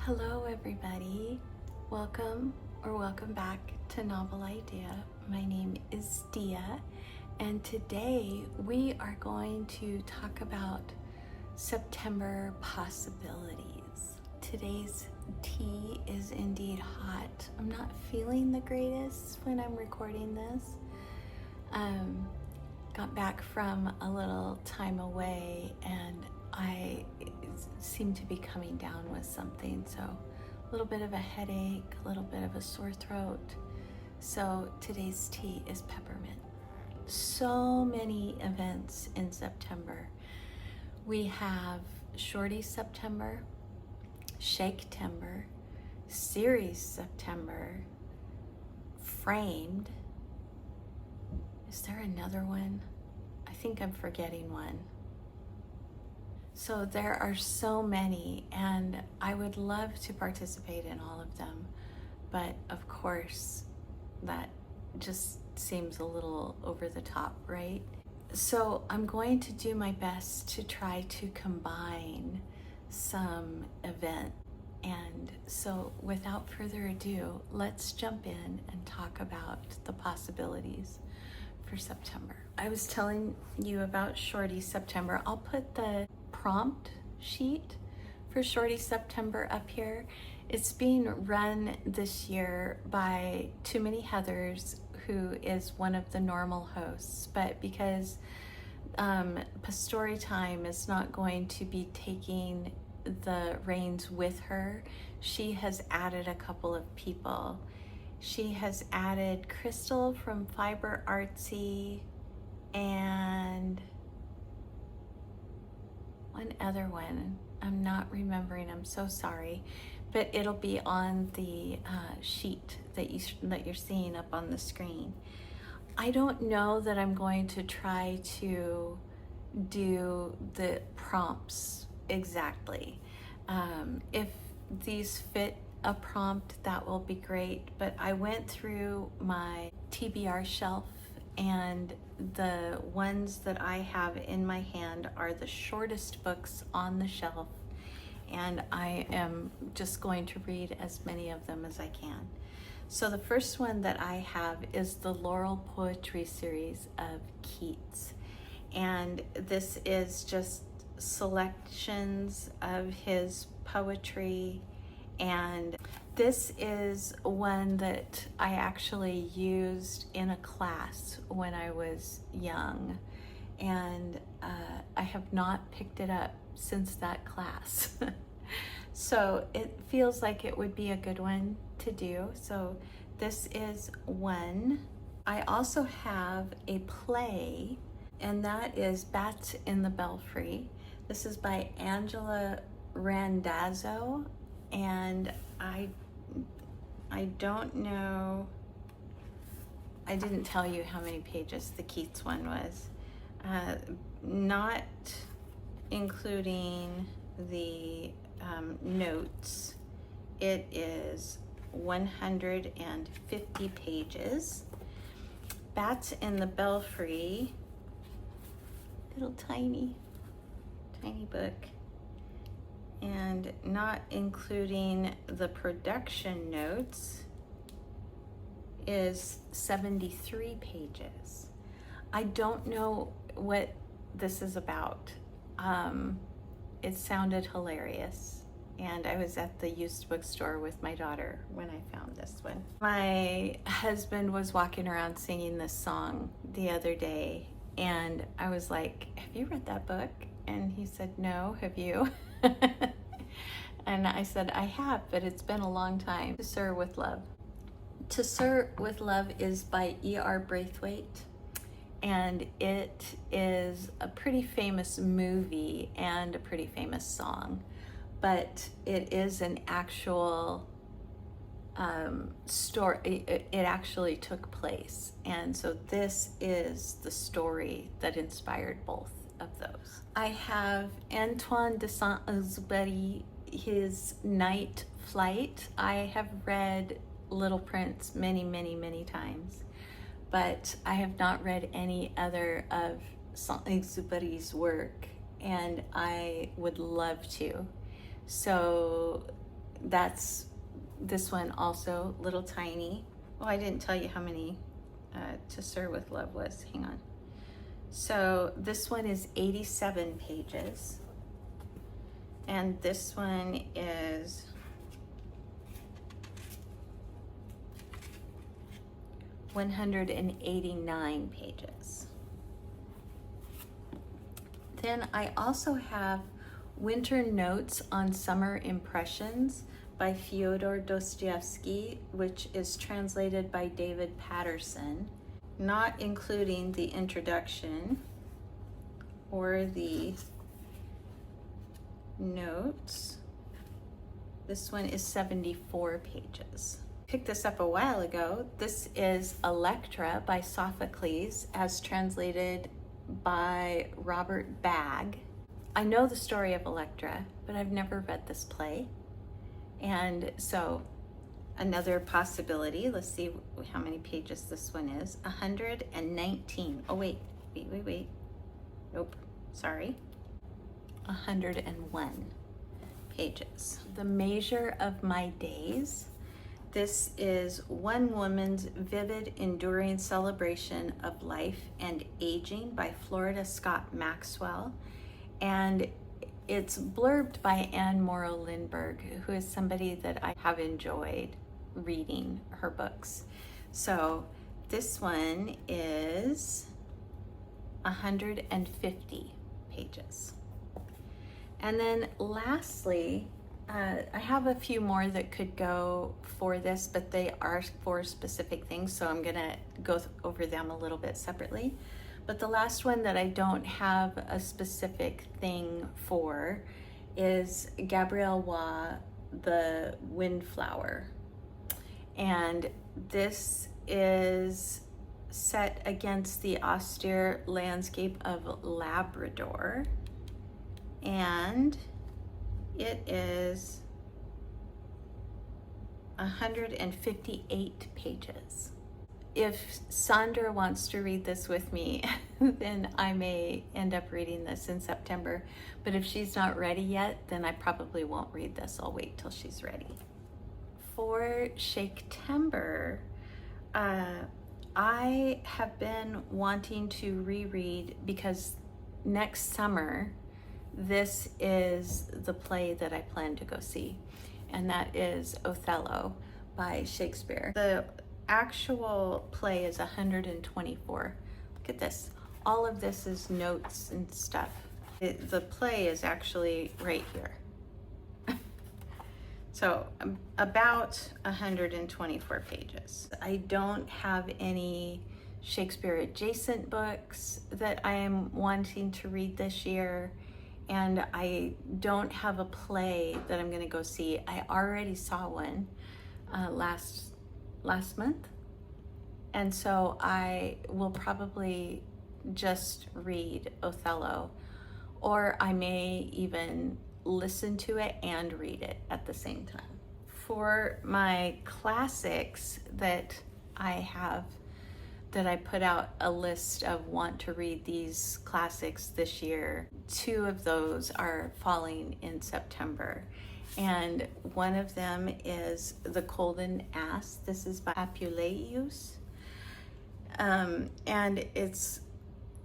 Hello everybody, welcome back to Novel Idea. My name is Dia, and today we are going to talk about September possibilities. Today's tea is indeed hot. I'm not feeling the greatest when I'm recording this. Got back from a little time away and I seem to be coming down with something, so a little bit of a headache, a little bit of a sore throat. So today's tea is peppermint. So many events in September. We have Shorty September, Shaketember, Series September, Framed. Is there another one? I think I'm forgetting one. So there are so many, and I would love to participate in all of them, but of course that just seems a little over the top, right? So I'm going to do my best to try to combine some event. And so without further ado, let's jump in and talk about the possibilities for September. I was telling you about Shorty September. I'll put the prompt sheet for Shorty September up here. It's being run this year by Too Many Heathers, who is one of the normal hosts, but because Pastori Time is not going to be taking the reins with her, she has added a couple of people. She has added Crystal from Fiber Artsy and one other one. I'm not remembering, I'm so sorry, but it'll be on the sheet that you're seeing up on the screen. I don't know that I'm going to try to do the prompts exactly. If these fit a prompt, that will be great, but I went through my TBR shelf, and the ones that I have in my hand are the shortest books on the shelf, and I am just going to read as many of them as I can. So the first one that I have is the Laurel poetry series of Keats, and this is just selections of his poetry, and this is one that I actually used in a class when I was young, and I have not picked it up since that class. So it feels like it would be a good one to do. So this is one. I also have a play, and that is Bats in the Belfry. This is by Angela Randazzo, and I don't know, I didn't tell you how many pages the Keats one was, not including the notes. It is 150 pages. Bats in the Belfry, little tiny book, and not including the production notes is 73 pages. I don't know what this is about. It sounded hilarious, and I was at the used bookstore with my daughter when I found this one. My husband was walking around singing this song the other day, and I was like, have you read that book? And he said, no, have you? And I said, I have, but it's been a long time. To Sir with Love. To Sir with Love is by E.R. Braithwaite, and it is a pretty famous movie and a pretty famous song, but it is an actual story. It actually took place, and so this is the story that inspired both of those. I have Antoine de Saint-Exupery, his Night Flight. I have read Little Prince many times, but I have not read any other of Saint-Exupery's work, and I would love to. So that's this one also, little tiny. Oh, I didn't tell you how many To Sir with Love was. Hang on. So this one is 87 pages. And this one is 189 pages. Then I also have Winter Notes on Summer Impressions by Fyodor Dostoevsky, which is translated by David Patterson, not including the introduction or the notes. This one is 74 pages. Picked this up a while ago. This is Elektra by Sophocles, as translated by Robert Bagg. I know the story of Elektra, but I've never read this play. And so another possibility, let's see how many pages this one is. 119. Oh, wait. Nope, sorry. 101 pages. The Measure of My Days. This is one woman's vivid, enduring celebration of life and aging by Florida Scott Maxwell. And it's blurbed by Moreau Lindbergh, who is somebody that I have enjoyed reading her books. So this one is 150 pages. And then lastly, I have a few more that could go for this, but they are for specific things, so I'm gonna go over them a little bit separately. But the last one that I don't have a specific thing for is Gabrielle Waugh, The Windflower. And this is set against the austere landscape of Labrador. And it is 158 pages. If Sandra wants to read this with me, then I may end up reading this in September. But if she's not ready yet, then I probably won't read this. I'll wait till she's ready. For Shakespeare, I have been wanting to reread, because next summer, this is the play that I plan to go see, and that is Othello by Shakespeare. The actual play is 124. Look at this. All of this is notes and stuff. The play is actually right here. So about 124 pages. I don't have any Shakespeare adjacent books that I am wanting to read this year. And I don't have a play that I'm gonna go see. I already saw one last month. And so I will probably just read Othello, or I may even listen to it and read it at the same time. For my classics that I have, that I put out a list of want to read these classics this year, 2 of those are falling in September. And one of them is The Golden Ass. This is by Apuleius. And it's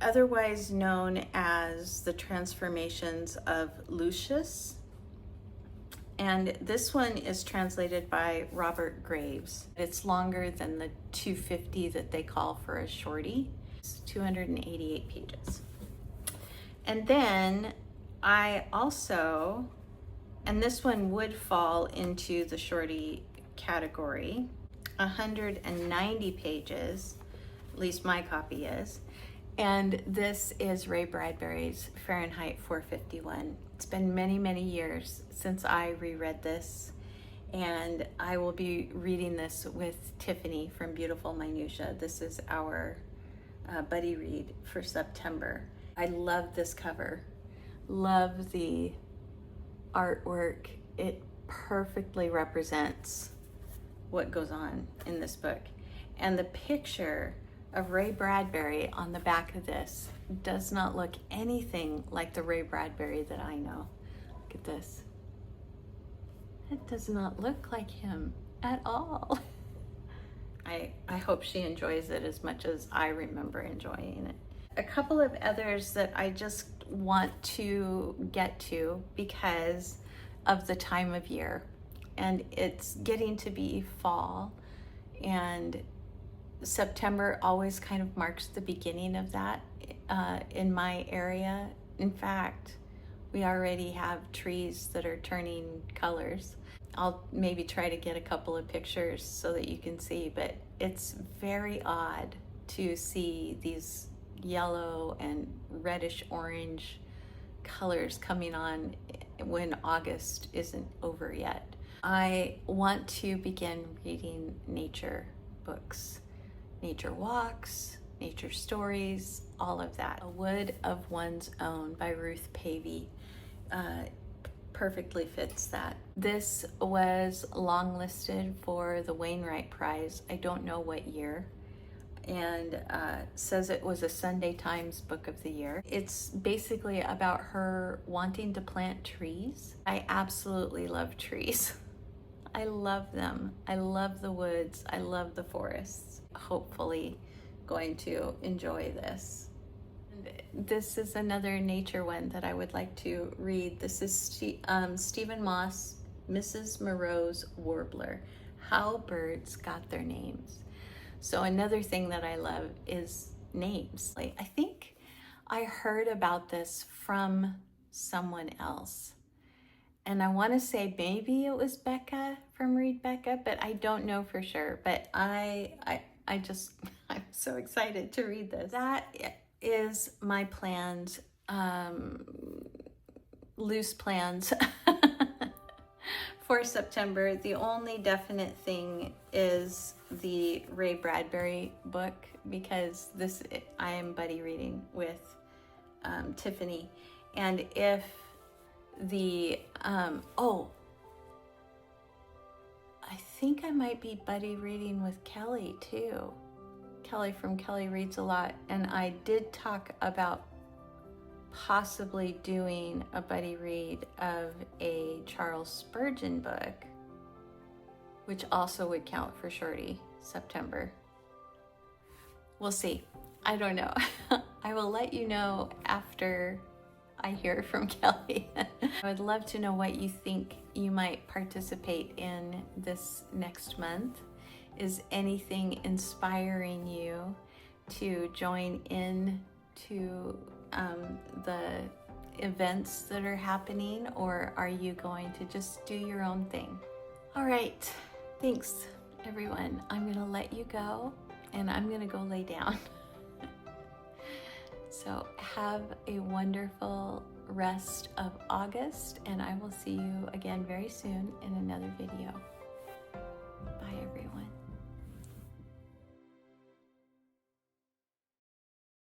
otherwise known as The Transformations of Lucius. And this one is translated by Robert Graves. It's longer than the 250 that they call for a shorty. It's 288 pages. And then I also, and this one would fall into the shorty category, 190 pages, at least my copy is. And this is Ray Bradbury's Fahrenheit 451. It's been many, many years since I reread this, and I will be reading this with Tiffany from Beautiful Minutia. This is our buddy read for September. I love this cover, love the artwork. It perfectly represents what goes on in this book. And the picture of Ray Bradbury on the back of this does not look anything like the Ray Bradbury that I know. Look at this. It does not look like him at all. I hope she enjoys it as much as I remember enjoying it. A couple of others that I just want to get to because of the time of year, and it's getting to be fall, and September always kind of marks the beginning of that in my area. In fact, we already have trees that are turning colors. I'll maybe try to get a couple of pictures so that you can see, but it's very odd to see these yellow and reddish orange colors coming on when August isn't over yet. I want to begin reading nature books, nature walks, nature stories, all of that. A Wood of One's Own by Ruth Pavey perfectly fits that. This was longlisted for the Wainwright Prize. I don't know what year, and says it was a Sunday Times Book of the Year. It's basically about her wanting to plant trees. I absolutely love trees. I love them. I love the woods. I love the forests. Hopefully going to enjoy this. This is another nature one that I would like to read. This is Stephen Moss, Mrs. Moreau's Warbler, How Birds Got Their Names. So another thing that I love is names. I think I heard about this from someone else, and I want to say maybe it was Becca from Read Becca, but I don't know for sure. But I'm so excited to read this. That is my plans, loose plans for September. The only definite thing is the Ray Bradbury book, because I am buddy reading with Tiffany, and if the I think I might be buddy reading with Kelly too. Kelly from Kelly Reads a Lot, and I did talk about possibly doing a buddy read of a Charles Spurgeon book, which also would count for Shorty September. We'll see. I don't know. I will let you know after I hear from Kelly. I would love to know what you think you might participate in this next month. Is anything inspiring you to join in to the events that are happening, or are you going to just do your own thing? All right, thanks everyone. I'm gonna let you go, and I'm gonna go lay down. So have a wonderful rest of August, and I will see you again very soon in another video. Bye everyone.